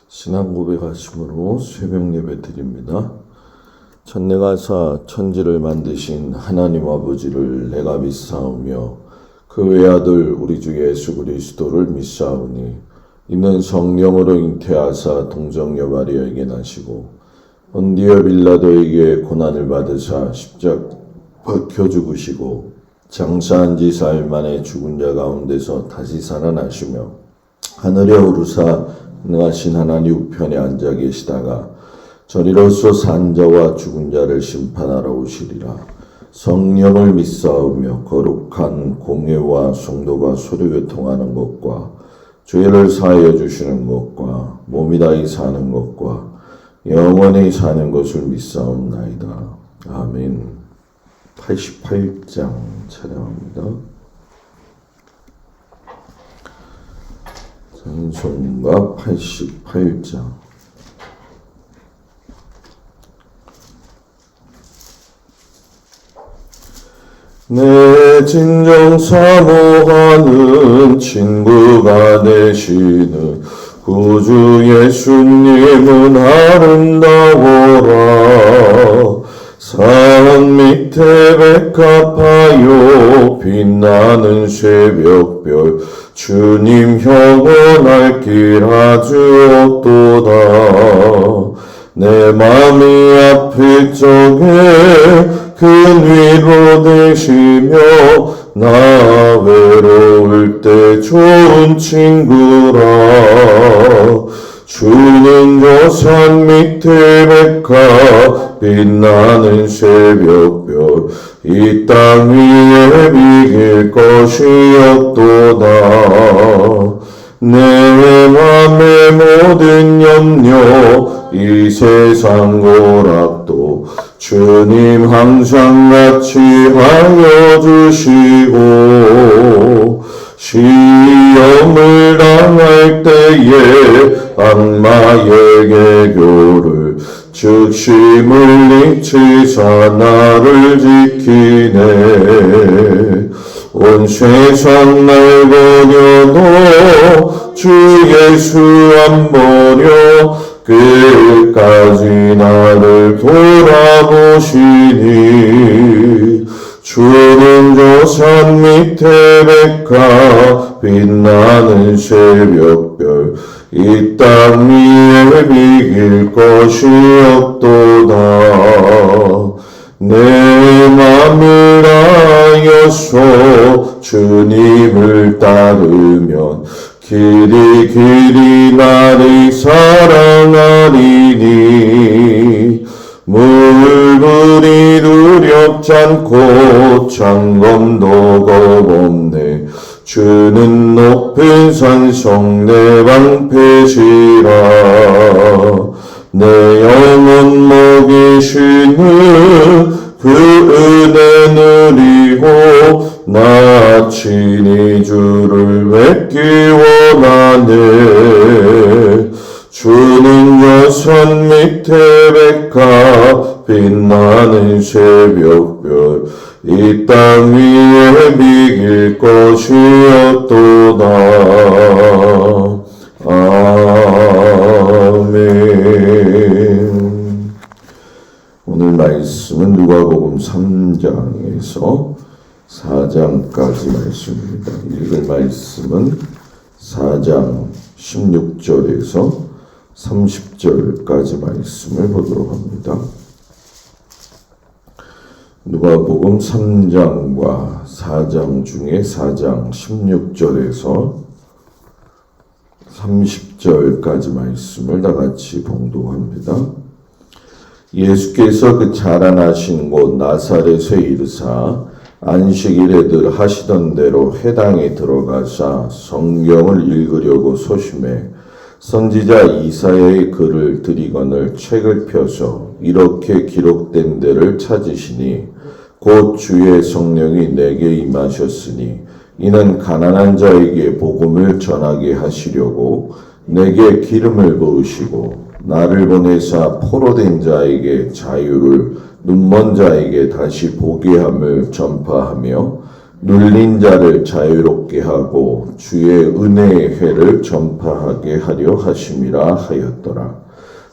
신앙 고백하심으로 새벽 예배 드립니다. 천내가사 천지를 만드신 하나님 아버지를 내가 믿사오며 그 외아들 우리 주 예수 그리스도를 믿사오니 이는 성령으로 잉태하사 동정녀 마리아에게 나시고 본디오 빌라도에게 고난을 받으사 십자가 박혀 죽으시고 장사한 지 4일 만에 죽은 자 가운데서 다시 살아나시며 하늘에 오르사 능하신 하나님 우편에 앉아 계시다가 저리로서 산 자와 죽은 자를 심판하러 오시리라. 성령을 믿사오며 거룩한 공회와 성도가 소리교통하는 것과 죄를 사하여 주시는 것과 몸이 다히 사는 것과 영원히 사는 것을 믿사옵나이다. 아멘. 88장 찬양합니다. 찬송가 88장. 내 진정 사모하는 친구가 되시는 구주 예수님은 아름다워라. 산 밑에 백합하여 빛나는 새벽별 주님 영원할 길 아주 없도다. 내 맘이 아플 적에 큰 위로 되시며 나 외로울 때 좋은 친구라. 주는 저 산 밑에 백합 빛나는 새벽별 이 땅 위에 비길 것이 없도다. 내 맘의 모든 염려 이 세상 고락도 주님 항상 같이 하여 주시고 시험을 당할 때에 악마의 개교를 즉시 물리치사 나를 지키네. 온 세상 날 버려도 주 예수 안 버려 끝까지 나를 돌아보시니. 주는 저 산 밑에 백합 빛나는 새벽별 이 땅 위에 비길 것이 없도다. 내 맘을 하여서 주님을 따르면 길이 나를 사랑하리니. 물불이 두렵지 않고 창검도 겁없네. 주는 높은 산성 내 방패시라. 내 영혼 먹이시는 그 은혜 누리고 나 친히 주를 뵙기 원하네. 주는 저 산 밑에 백합 빛나는 새벽별 이 땅 위에 비길 것이 없도다. 아멘. 오늘 말씀은 누가복음 3장에서 4장까지 말씀입니다. 읽을 말씀은 4장 16절에서 30절까지 말씀을 보도록 합니다. 누가복음 3장과 4장 중에 4장 16절에서 30절까지 말씀을 다 같이 봉독합니다. 예수께서 그 자라나신 곳 나사렛에 이르사 안식일에 늘 하시던 대로 회당에 들어가사 성경을 읽으려고 소심해 선지자 이사야의 글을 들이거늘 책을 펴서 이렇게 기록된 데를 찾으시니 곧 주의 성령이 내게 임하셨으니 이는 가난한 자에게 복음을 전하게 하시려고 내게 기름을 부으시고 나를 보내사 포로된 자에게 자유를 눈먼 자에게 다시 보게 함을 전파하며 눌린 자를 자유롭게 하고 주의 은혜의 해를 전파하게 하려 하심이라 하였더라.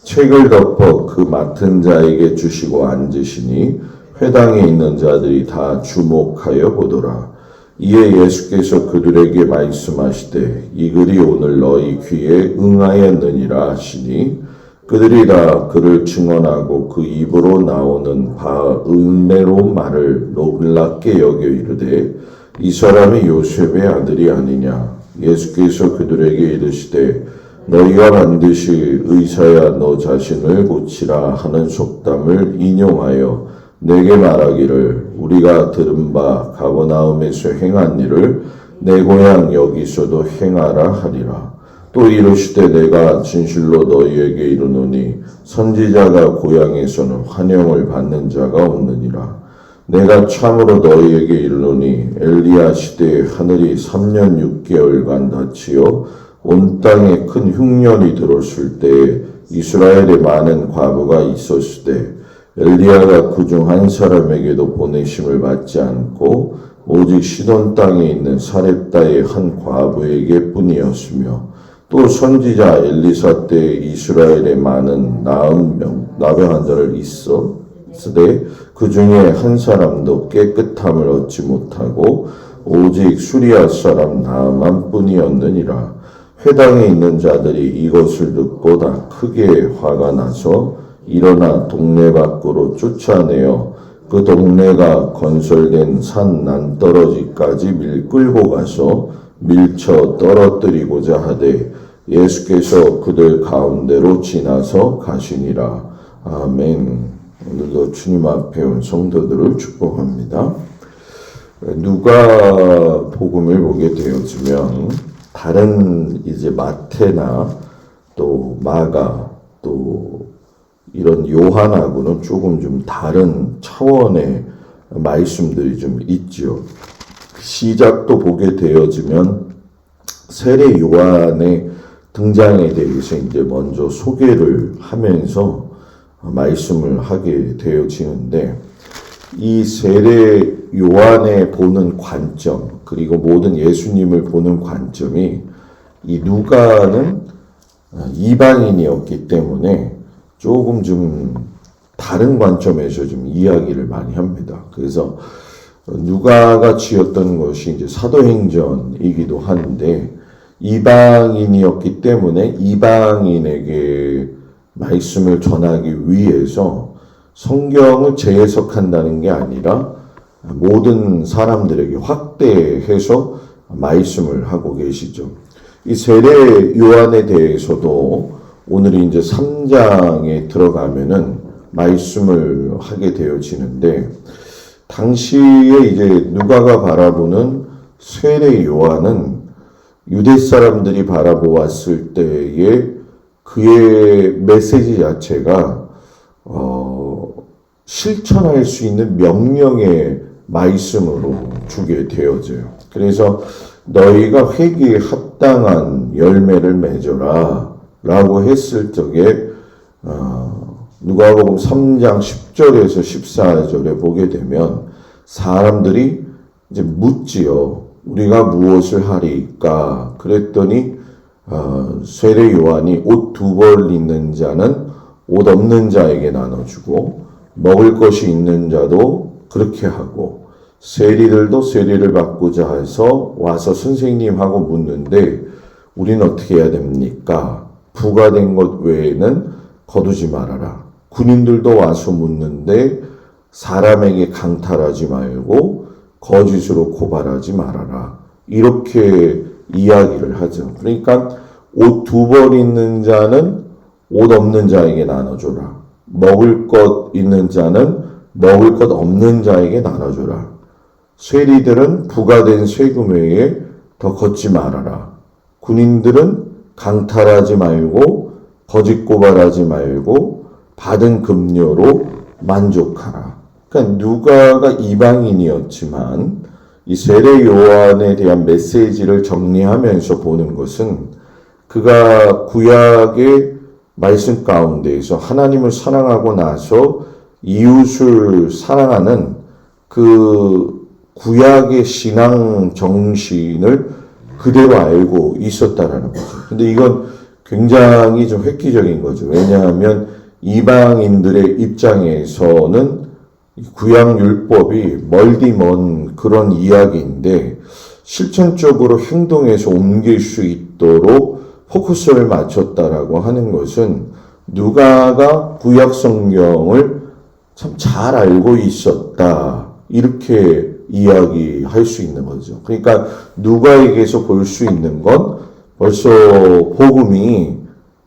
책을 덮어 그 맡은 자에게 주시고 앉으시니 회당에 있는 자들이 다 주목하여 보더라. 이에 예수께서 그들에게 말씀하시되 이 글이 오늘 너희 귀에 응하였느니라 하시니 그들이 다 그를 증언하고 그 입으로 나오는 바 은혜로운 말을 놀랍게 여겨 이르되 이 사람이 요셉의 아들이 아니냐. 예수께서 그들에게 이르시되 너희가 반드시 의사야 너 자신을 고치라 하는 속담을 인용하여 내게 말하기를 우리가 들은 바 가버나움에서 행한 일을 내 고향 여기서도 행하라 하리라. 또 이르시되 내가 진실로 너희에게 이르노니 선지자가 고향에서는 환영을 받는 자가 없느니라. 내가 참으로 너희에게 이르노니 엘리야 시대에 하늘이 3년 6개월간 닫히어 온 땅에 큰 흉년이 들었을 때에 이스라엘에 많은 과부가 있었을 때 엘리야가 그중 한 사람에게도 보내심을 받지 않고 오직 시돈 땅에 있는 사렙다의 한 과부에게 뿐이었으며 또 선지자 엘리사 때 이스라엘에 많은 나병한 자를 있었으되 그 중에 한 사람도 깨끗함을 얻지 못하고 오직 수리아 사람 나아만 뿐이었느니라. 회당에 있는 자들이 이것을 듣고 다 크게 화가 나서 일어나 동네 밖으로 쫓아내어 그 동네가 건설된 산 난떨어지까지 끌고 가서 밀쳐 떨어뜨리고자 하되 예수께서 그들 가운데로 지나서 가시니라. 아멘. 오늘도 주님 앞에 온 성도들을 축복합니다. 누가 복음을 보게 되어지면 다른 이제 마태나 또 마가 또 이런 요한하고는 조금 좀 다른 차원의 말씀들이 좀 있죠. 시작도 보게 되어지면 세례 요한의 등장에 대해서 이제 먼저 소개를 하면서 말씀을 하게 되어지는데 이 세례 요한의 보는 관점 그리고 모든 예수님을 보는 관점이 이 누가는 이방인이었기 때문에 조금 좀 다른 관점에서 좀 이야기를 많이 합니다. 그래서 누가가 지었던 것이 이제 사도행전이기도 한데 이방인이었기 때문에 이방인에게 말씀을 전하기 위해서 성경을 재해석한다는 게 아니라 모든 사람들에게 확대해서 말씀을 하고 계시죠. 이 세례 요한에 대해서도 오늘이 이제 3장에 들어가면은 말씀을 하게 되어지는데 당시에 이제 누가가 바라보는 세례 요한은 유대 사람들이 바라보았을 때에 그의 메시지 자체가 실천할 수 있는 명령의 말씀으로 주게 되어져요. 그래서 너희가 회개에 합당한 열매를 맺어라 라고 했을 적에 누가복음 3장 10절에서 14절에 보게 되면 사람들이 이제 묻지요. 우리가 무엇을 하리까? 그랬더니 세례 요한이 옷 2벌 있는 자는 옷 없는 자에게 나눠주고 먹을 것이 있는 자도 그렇게 하고 세리들도 세리를 받고자 해서 와서 선생님하고 묻는데 우리는 어떻게 해야 됩니까? 부과된 것 외에는 거두지 말아라. 군인들도 와서 묻는데 사람에게 강탈하지 말고 거짓으로 고발하지 말아라. 이렇게 이야기를 하죠. 그러니까 옷 2벌 있는 자는 옷 없는 자에게 나눠줘라. 먹을 것 있는 자는 먹을 것 없는 자에게 나눠줘라. 세리들은 부과된 세금 외에 더 걷지 말아라. 군인들은 강탈하지 말고 거짓 고발하지 말고 받은 급료로 만족하라. 그러니까 누가가 이방인이었지만 이 세례 요한에 대한 메시지를 정리하면서 보는 것은 그가 구약의 말씀 가운데에서 하나님을 사랑하고 나서 이웃을 사랑하는 그 구약의 신앙 정신을 그대로 알고 있었다라는 거죠. 근데 이건 굉장히 좀 획기적인 거죠. 왜냐하면 이방인들의 입장에서는 구약 율법이 멀디 먼 그런 이야기인데 실천적으로 행동에서 옮길 수 있도록 포커스를 맞췄다라고 하는 것은 누가가 구약 성경을 참 잘 알고 있었다. 이렇게 이야기할 수 있는 거죠. 그러니까 누가에게서 볼 수 있는 건 벌써 복음이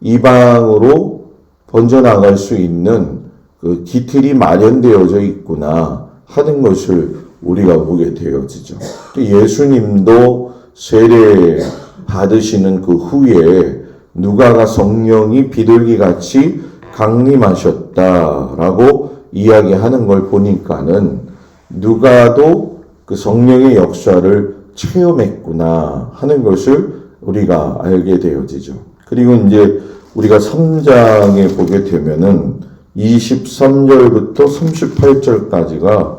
이방으로 번져나갈 수 있는 그 기틀이 마련되어져 있구나 하는 것을 우리가 보게 되어지죠. 예수님도 세례 받으시는 그 후에 누가가 성령이 비둘기같이 강림하셨다라고 이야기하는 걸 보니까는 누가도 그 성령의 역사를 체험했구나 하는 것을 우리가 알게 되어지죠. 그리고 이제 우리가 3장에 보게 되면은 23절부터 38절까지가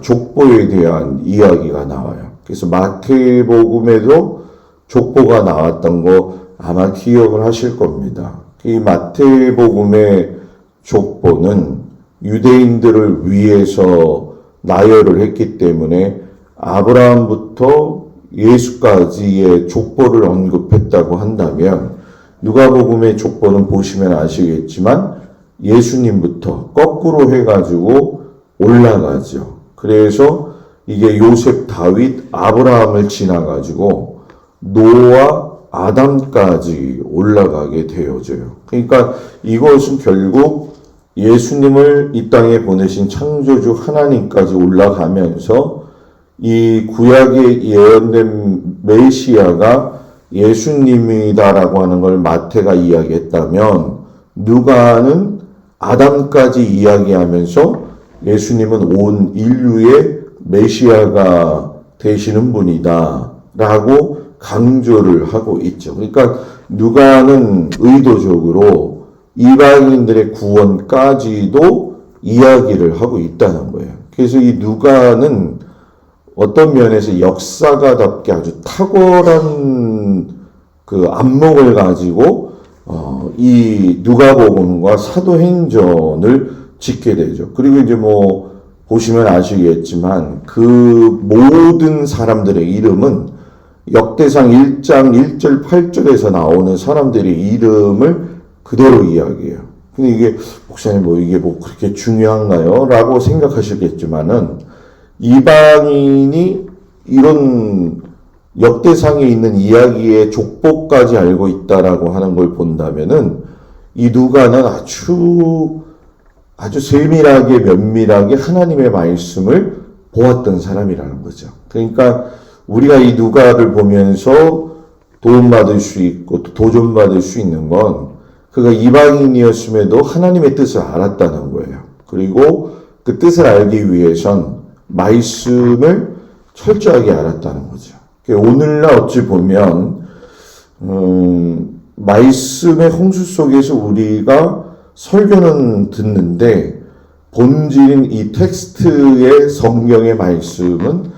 족보에 대한 이야기가 나와요. 그래서 마태복음에도 족보가 나왔던 거 아마 기억을 하실 겁니다. 이 마태복음의 족보는 유대인들을 위해서 나열을 했기 때문에 아브라함부터 예수까지의 족보를 언급했다고 한다면 누가복음의 족보는 보시면 아시겠지만 예수님부터 거꾸로 해가지고 올라가죠. 그래서 이게 요셉, 다윗, 아브라함을 지나가지고 노아, 아담까지 올라가게 되어져요. 그러니까 이것은 결국 예수님을 이 땅에 보내신 창조주 하나님까지 올라가면서 이 구약에 예언된 메시아가 예수님이다라고 하는 걸 마태가 이야기했다면 누가는 아담까지 이야기하면서 예수님은 온 인류의 메시아가 되시는 분이다 라고 강조를 하고 있죠. 그러니까 누가는 의도적으로 이방인들의 구원까지도 이야기를 하고 있다는 거예요. 그래서 이 누가는 어떤 면에서 역사가답게 아주 탁월한 그 안목을 가지고 이 누가복음과 사도행전을 짓게 되죠. 그리고 이제 뭐 보시면 아시겠지만 그 모든 사람들의 이름은 역대상 1장 1절 8절에서 나오는 사람들의 이름을 그대로 이야기해요. 근데 이게 목사님 이게 그렇게 중요한가요? 라고 생각하시겠지만은 이방인이 이런 역대상에 있는 이야기의 족보까지 알고 있다라고 하는 걸 본다면은 이 누가는 아주 세밀하게 면밀하게 하나님의 말씀을 보았던 사람이라는 거죠. 그러니까 우리가 이 누가를 보면서 도움받을 수 있고 도전받을 수 있는 건 그가 이방인이었음에도 하나님의 뜻을 알았다는 거예요. 그리고 그 뜻을 알기 위해선 말씀을 철저하게 알았다는 거죠. 오늘날 어찌 보면 말씀의 홍수 속에서 우리가 설교는 듣는데 본질인 이 텍스트의 성경의 말씀은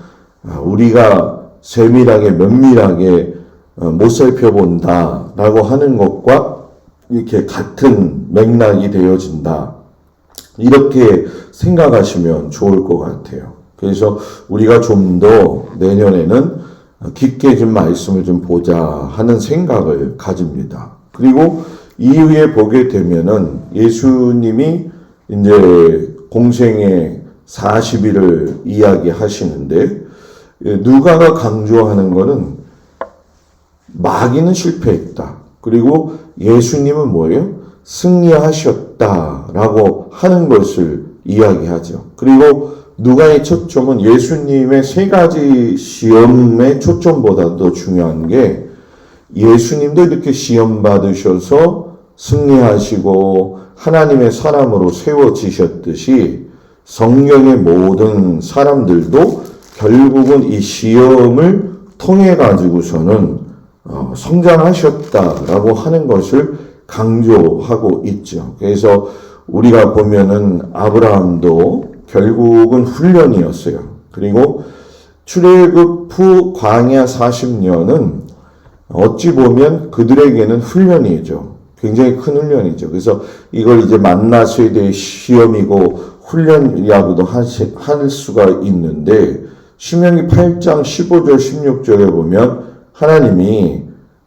우리가 세밀하게 면밀하게 못 살펴본다라고 하는 것과 이렇게 같은 맥락이 되어진다. 이렇게 생각하시면 좋을 것 같아요. 그래서 우리가 좀 더 내년에는 깊게 좀 말씀을 좀 보자 하는 생각을 가집니다. 그리고 이후에 보게 되면은 예수님이 이제 공생의 40일을 이야기하시는데 누가가 강조하는 거는 마귀는 실패했다. 그리고 예수님은 뭐예요? 승리하셨다라고 하는 것을 이야기하죠. 그리고 누가의 초점은 예수님의 세 가지 시험의 초점보다 더 중요한 게 예수님도 이렇게 시험 받으셔서 승리하시고 하나님의 사람으로 세워지셨듯이 성경의 모든 사람들도 결국은 이 시험을 통해 가지고서는 성장하셨다라고 하는 것을 강조하고 있죠. 그래서 우리가 보면은 아브라함도 결국은 훈련이었어요. 그리고 출애굽 후 광야 40년은 어찌 보면 그들에게는 훈련이죠. 굉장히 큰 훈련이죠. 그래서 이걸 이제 만나 세대의 시험이고 훈련이라고도 할 수가 있는데, 신명기 8장 15절 16절에 보면 하나님이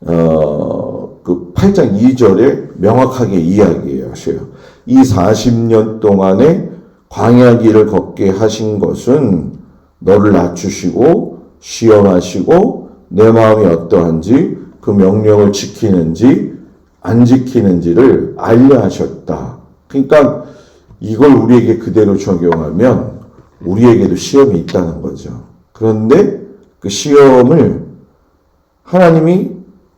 그 8장 2절에 명확하게 이야기하셔요. 이 40년 동안에 광야 길을 걷게 하신 것은 너를 낮추시고 시험하시고 내 마음이 어떠한지 그 명령을 지키는지 안 지키는지를 알려 하셨다. 그러니까 이걸 우리에게 그대로 적용하면 우리에게도 시험이 있다는 거죠. 그런데 그 시험을 하나님이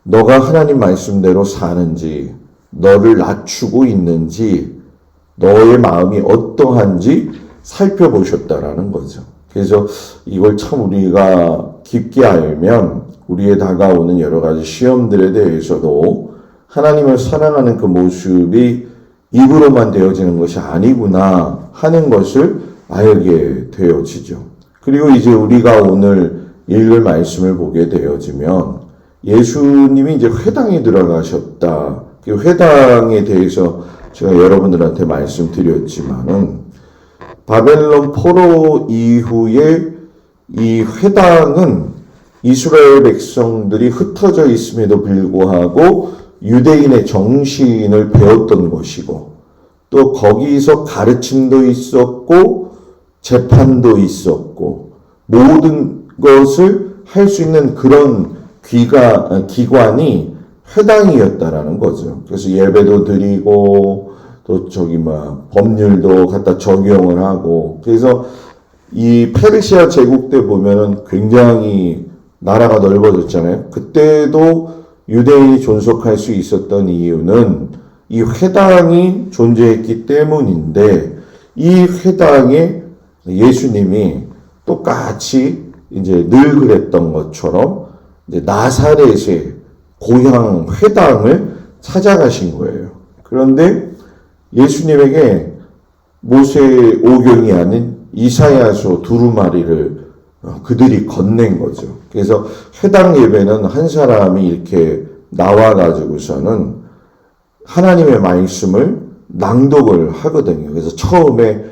너가 하나님 말씀대로 사는지, 너를 낮추고 있는지, 너의 마음이 어떠한지 살펴보셨다라는 거죠. 그래서 이걸 참 우리가 깊게 알면 우리에 다가오는 여러 가지 시험들에 대해서도 하나님을 사랑하는 그 모습이 입으로만 되어지는 것이 아니구나 하는 것을 알게 되어지죠. 그리고 이제 우리가 오늘 읽을 말씀을 보게 되어지면 예수님이 이제 회당에 들어가셨다. 그 회당에 대해서 제가 여러분들한테 말씀드렸지만은 바벨론 포로 이후에 이 회당은 이스라엘 백성들이 흩어져 있음에도 불구하고 유대인의 정신을 배웠던 것이고, 또 거기서 가르침도 있었고 재판도 있었고 모든 것을 할 수 있는 그런 기관이 회당이었다라는 거죠. 그래서 예배도 드리고 또 법률도 갖다 적용을 하고, 그래서 이 페르시아 제국 때 보면은 굉장히 나라가 넓어졌잖아요. 그때도 유대인이 존속할 수 있었던 이유는 이 회당이 존재했기 때문인데, 이 회당에 예수님이 똑같이 이제 늘 그랬던 것처럼 이제 나사렛의 고향 회당을 찾아가신 거예요. 그런데 예수님에게 모세 오경이 아닌 이사야서 두루마리를 그들이 건넨 거죠. 그래서 회당 예배는 한 사람이 이렇게 나와가지고서는 하나님의 말씀을 낭독을 하거든요. 그래서 처음에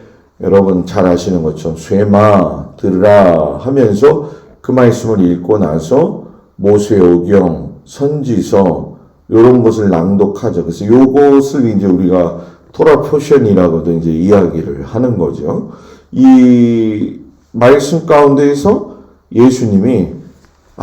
여러분 잘 아시는 것처럼 쇠마 들으라 하면서 그 말씀을 읽고 나서 모세오경, 선지서 이런 것을 낭독하죠. 그래서 요것을 이제 우리가 토라 포션이라고도 이제 이야기를 하는 거죠. 이 말씀 가운데에서 예수님이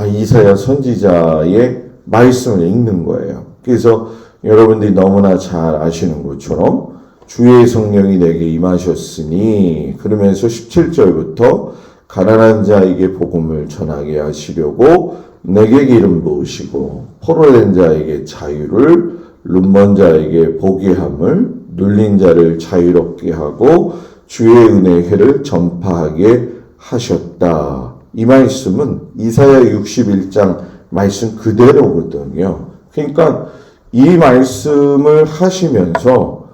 이사야 선지자의 말씀을 읽는 거예요. 그래서 여러분들이 너무나 잘 아시는 것처럼 주의 성령이 내게 임하셨으니, 그러면서 17절부터 가난한 자에게 복음을 전하게 하시려고 내게 기름 부으시고 포로된 자에게 자유를, 눈먼 자에게 보게 함을, 눌린 자를 자유롭게 하고 주의 은혜의 해를 전파하게 하셨다. 이 말씀은 이사야 61장 말씀 그대로거든요. 그러니까 이 말씀을 하시면서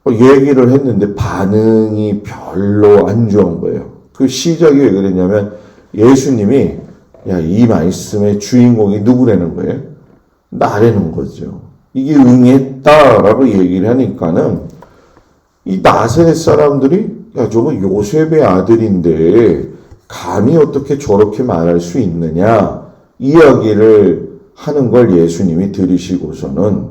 얘기를 했는데 반응이 별로 안 좋은 거예요. 그 시작이 왜 그랬냐면 예수님이 이 말씀의 주인공이 누구라는 거예요? 나라는 거죠. 이게 응했다라고 얘기를 하니까는 이 나사렛 사람들이 저거 요셉의 아들인데 감히 어떻게 저렇게 말할 수 있느냐 이야기를 하는 걸 예수님이 들으시고서는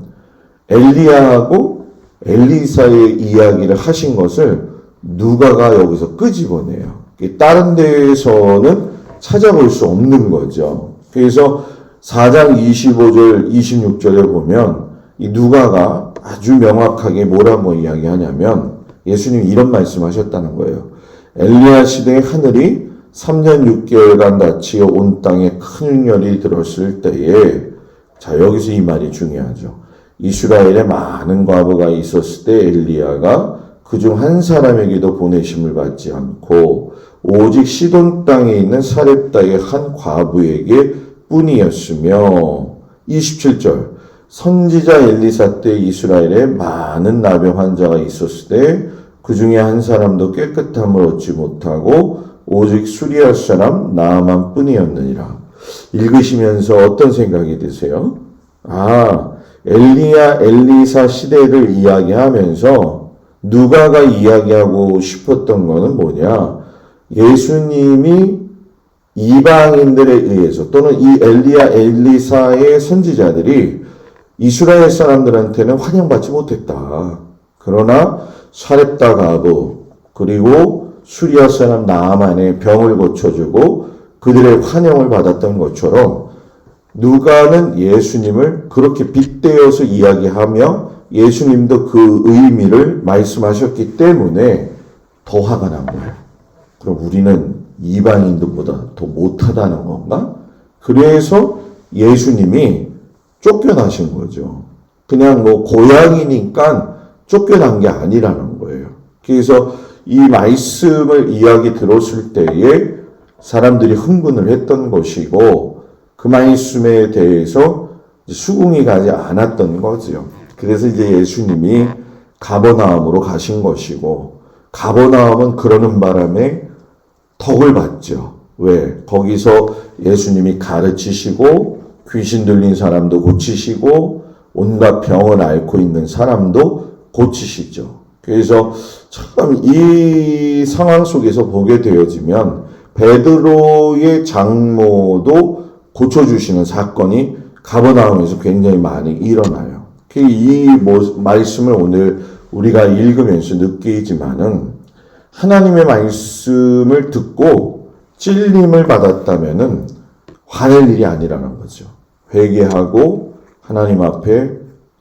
엘리야하고 엘리사의 이야기를 하신 것을 누가가 여기서 끄집어내요. 다른 데에서는 찾아볼 수 없는 거죠. 그래서 4장 25절 26절에 보면 이 누가가 아주 명확하게 뭐라고 이야기하냐면 예수님이 이런 말씀하셨다는 거예요. 엘리야 시대의 하늘이 3년 6개월간 닫히어 온 땅에 큰 흉년이 들었을 때에, 자 여기서 이 말이 중요하죠. 이스라엘에 많은 과부가 있었을 때 엘리야가 그중 한 사람에게도 보내심을 받지 않고 오직 시돈 땅에 있는 사렙다의 한 과부에게 뿐이었으며, 27절 선지자 엘리사 때 이스라엘에 많은 나병 환자가 있었을 때 그 중에 한 사람도 깨끗함을 얻지 못하고 오직 수리아 사람 나아만 뿐이었느니라. 읽으시면서 어떤 생각이 드세요? 엘리야 엘리사 시대를 이야기하면서 누가가 이야기하고 싶었던 거는 뭐냐? 예수님이 이방인들에 의해서 또는 이 엘리야 엘리사의 선지자들이 이스라엘 사람들한테는 환영받지 못했다. 그러나 사렙다 가브 그리고 수리아 사람 나아만의 병을 고쳐주고 그들의 환영을 받았던 것처럼 누가는 예수님을 그렇게 빗대어서 이야기하며 예수님도 그 의미를 말씀하셨기 때문에 더 화가 난 거예요. 그럼 우리는 이방인들보다 더 못하다는 건가? 그래서 예수님이 쫓겨나신 거죠. 그냥 고향이니까 쫓겨난 게 아니라는 거예요. 그래서 이 말씀을 이야기 들었을 때에 사람들이 흥분을 했던 것이고 그 말씀에 대해서 수긍이 가지 않았던 거죠. 그래서 이제 예수님이 가버나움으로 가신 것이고 가버나움은 그러는 바람에 덕을 받죠. 왜? 거기서 예수님이 가르치시고 귀신 들린 사람도 고치시고 온갖 병을 앓고 있는 사람도 고치시죠. 그래서 참 이 상황 속에서 보게 되어지면 베드로의 장모도 고쳐주시는 사건이 가버나움에서 굉장히 많이 일어나요. 이 말씀을 오늘 우리가 읽으면서 느끼지만은 하나님의 말씀을 듣고 찔림을 받았다면은 화낼 일이 아니라는 거죠. 회개하고 하나님 앞에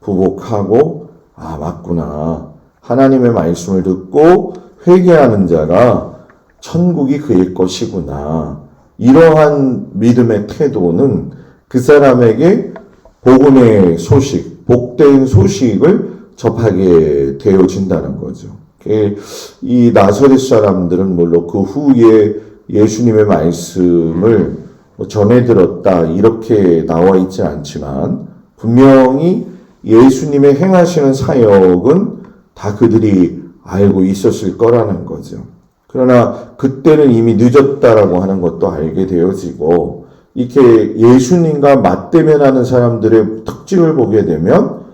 부복하고 맞구나. 하나님의 말씀을 듣고 회개하는 자가 천국이 그의 것이구나. 이러한 믿음의 태도는 그 사람에게 복음의 소식, 복된 소식을 접하게 되어진다는 거죠. 이 나사렛 사람들은 물론 그 후에 예수님의 말씀을 전해 들었다 이렇게 나와 있지 않지만 분명히 예수님의 행하시는 사역은 다 그들이 알고 있었을 거라는 거죠. 그러나 그때는 이미 늦었다라고 하는 것도 알게 되어지고 이렇게 예수님과 맞대면하는 사람들의 특징을 보게 되면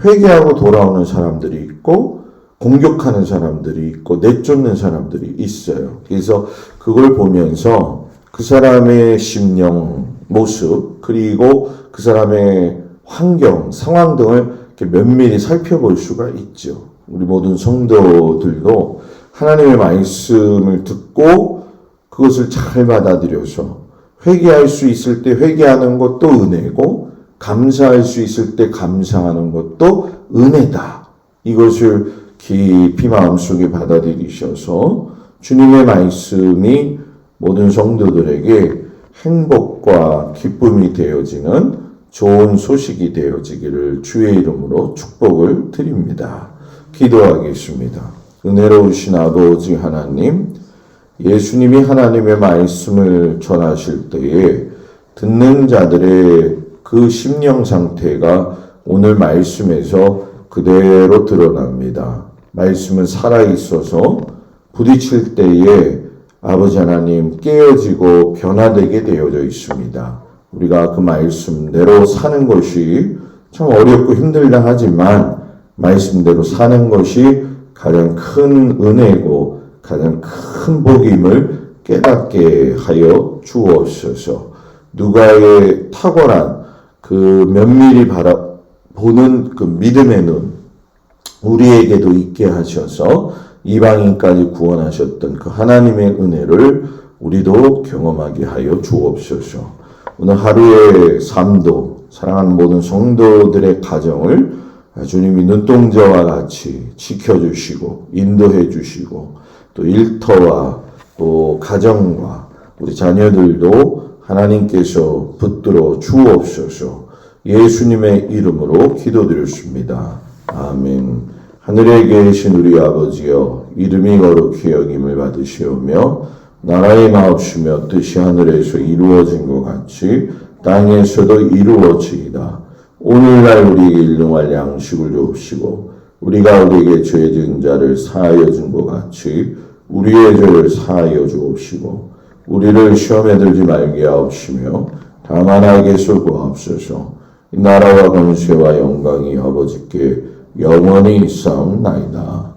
회개하고 돌아오는 사람들이 있고 공격하는 사람들이 있고 내쫓는 사람들이 있어요. 그래서 그걸 보면서 그 사람의 심령, 모습 그리고 그 사람의 환경, 상황 등을 이렇게 면밀히 살펴볼 수가 있죠. 우리 모든 성도들도 하나님의 말씀을 듣고 그것을 잘 받아들여서 회개할 수 있을 때 회개하는 것도 은혜고 감사할 수 있을 때 감사하는 것도 은혜다. 이것을 깊이 마음속에 받아들이셔서 주님의 말씀이 모든 성도들에게 행복과 기쁨이 되어지는 좋은 소식이 되어지기를 주의 이름으로 축복을 드립니다. 기도하겠습니다. 은혜로우신 아버지 하나님, 예수님이 하나님의 말씀을 전하실 때에 듣는 자들의 그 심령 상태가 오늘 말씀에서 그대로 드러납니다. 말씀은 살아있어서 부딪힐 때에 아버지 하나님 깨어지고 변화되게 되어져 있습니다. 우리가 그 말씀대로 사는 것이 참 어렵고 힘들다 하지만 말씀대로 사는 것이 가장 큰 은혜고 가장 큰 복임을 깨닫게 하여 주옵소서. 누가의 탁월한 그 면밀히 보는 그 믿음의 눈 우리에게도 있게 하셔서 이방인까지 구원하셨던 그 하나님의 은혜를 우리도 경험하게 하여 주옵소서. 오늘 하루의 삶도 사랑하는 모든 성도들의 가정을 주님이 눈동자와 같이 지켜주시고 인도해 주시고 또 일터와 또 가정과 우리 자녀들도 하나님께서 붙들어 주옵소서. 예수님의 이름으로 기도드렸습니다. 아멘. 하늘에 계신 우리 아버지여, 이름이 거룩히 여김을 받으시오며 나라의 마옵시며 뜻이 하늘에서 이루어진 것 같이 땅에서도 이루어지이다. 오늘날 우리에게 일용할 양식을 주옵시고 우리가 우리에게 죄 지은 자를 사하여 준 것 같이 우리의 죄를 사하여 주옵시고 우리를 시험에 들지 말게 하옵시며 다만 악에 쏘고옵소서. 나라와 권세와 영광이 아버지께 영원히 있사옵나이다.